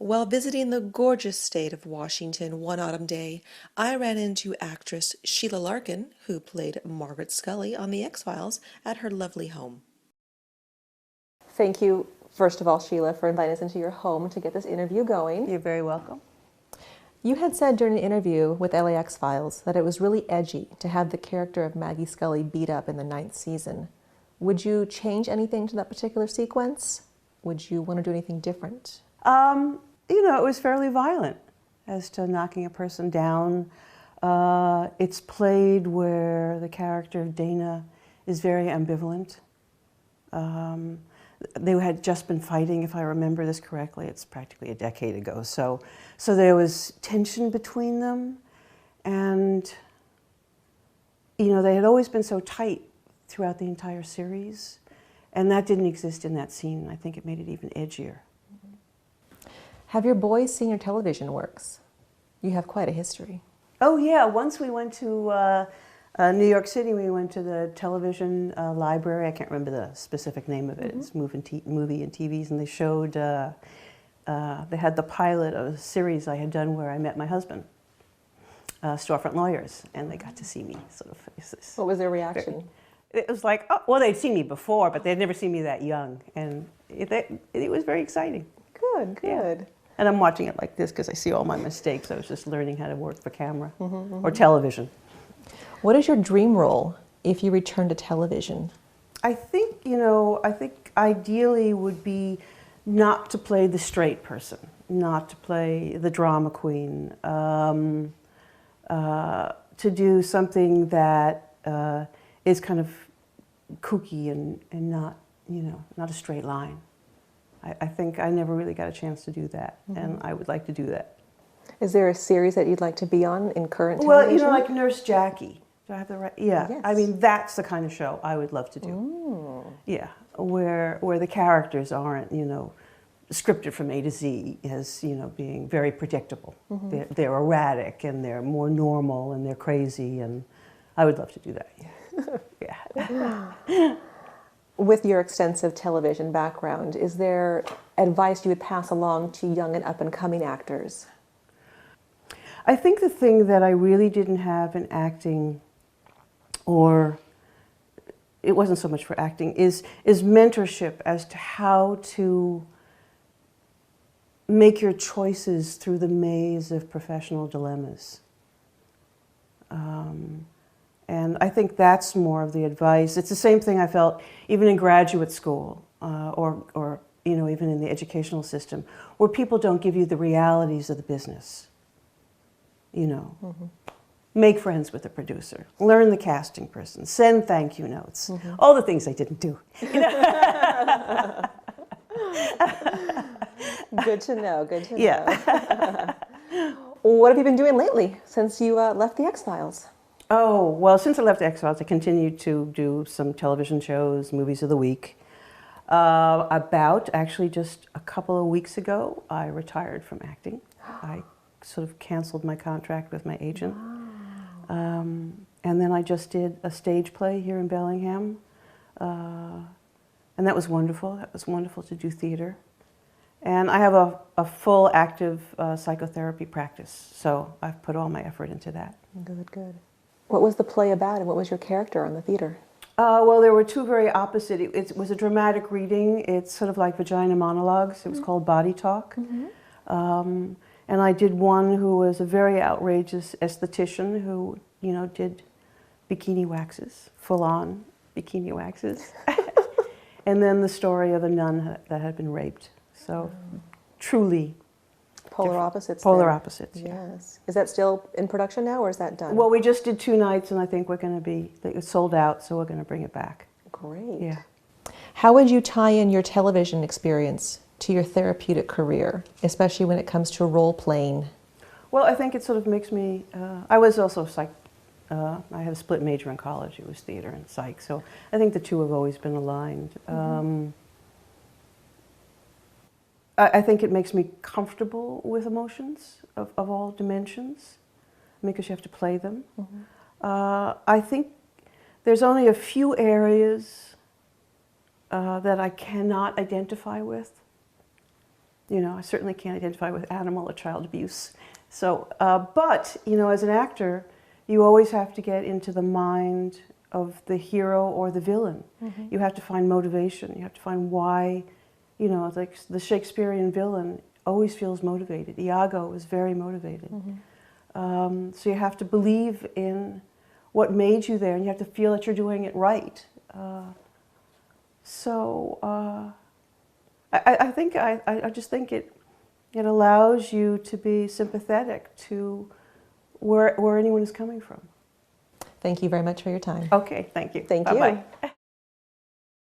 While visiting the gorgeous state of Washington one autumn day, I ran into actress Sheila Larken, who played Margaret Scully on The X-Files, at her lovely home. Thank you, first of all, Sheila, for inviting us into your home to get this interview going. You're very welcome. You had said during an interview with LAX Files that it was really edgy to have the character of Maggie Scully beat up in the 9th season. Would you change anything to that particular sequence? Would you want to do anything different? It was fairly violent as to knocking a person down. It's played where the character of Dana is very ambivalent. They had just been fighting, if I remember this correctly. It's practically a decade ago. So there was tension between them. And, they had always been so tight throughout the entire series. And that didn't exist in that scene. I think it made it even edgier. Have your boys seen your television works? You have quite a history. Oh, yeah. Once we went to New York City, we went to the television library. I can't remember the specific name of it. It's movie and TVs, and they showed, they had the pilot of a series I had done where I met my husband, Storefront Lawyers, and they got to see me sort of. What was their reaction? It was like, oh, well, they'd seen me before, but they'd never seen me that young, and it was very exciting. Good, good. Yeah. And I'm watching it like this because I see all my mistakes. I was just learning how to work the camera or television. What is your dream role if you return to television? I think, I think ideally would be not to play the straight person, not to play the drama queen, to do something that is kind of kooky and not, not a straight line. I think I never really got a chance to do that, and I would like to do that. Is there a series that you'd like to be on in current television? Well, like Nurse Jackie. Do I have the right? Yeah. Yes. I mean, that's the kind of show I would love to do. Yeah, where the characters aren't, scripted from A to Z as, being very predictable. They're erratic and they're more normal and they're crazy, and I would love to do that. Yeah. With your extensive television background, is there advice you would pass along to young and up-and-coming actors? I think the thing that I really didn't have in acting, or it wasn't so much for acting, is mentorship as to how to make your choices through the maze of professional dilemmas. And I think that's more of the advice. It's the same thing I felt even in graduate school or even in the educational system, where people don't give you the realities of the business. Make friends with the producer, learn the casting person, send thank you notes, all the things I didn't do. Good to know, good to know. Yeah. What have you been doing lately since you left the X-Files? Oh, well, since I left the X-Files, I continued to do some television shows, movies of the week. Actually, just a couple of weeks ago, I retired from acting. I sort of canceled my contract with my agent. Wow. And then I just did a stage play here in Bellingham. And that was wonderful. It was wonderful to do theater. And I have a full active psychotherapy practice, so I've put all my effort into that. Good, good. What was the play about, and what was your character on the theater? Well, there were two very opposite. It was a dramatic reading. It's sort of like Vagina Monologues. It was called Body Talk. And I did one who was a very outrageous esthetician who, did bikini waxes, full-on bikini waxes. And then the story of a nun that had been raped. So truly Polar opposites. Polar there. opposites, yeah. Yes. Is that still in production now, or is that done? Well, we just did 2 nights, and I think it's sold out, so we're going to bring it back. Great. Yeah. How would you tie in your television experience to your therapeutic career, especially when it comes to role playing? Well, I think it sort of makes me, I was also psych, I had a split major in college. It was theater and psych, so I think the two have always been aligned. I think it makes me comfortable with emotions of all dimensions, because you have to play them. I think there's only a few areas that I cannot identify with. I certainly can't identify with animal or child abuse. So, but, as an actor, you always have to get into the mind of the hero or the villain. Mm-hmm. You have to find motivation. You have to find why, like the Shakespearean villain always feels motivated. Iago is very motivated. Mm-hmm. So you have to believe in what made you there, and you have to feel that you're doing it right. I just think it allows you to be sympathetic to where anyone is coming from. Thank you very much for your time. Okay, thank you. Thank you. Bye-bye.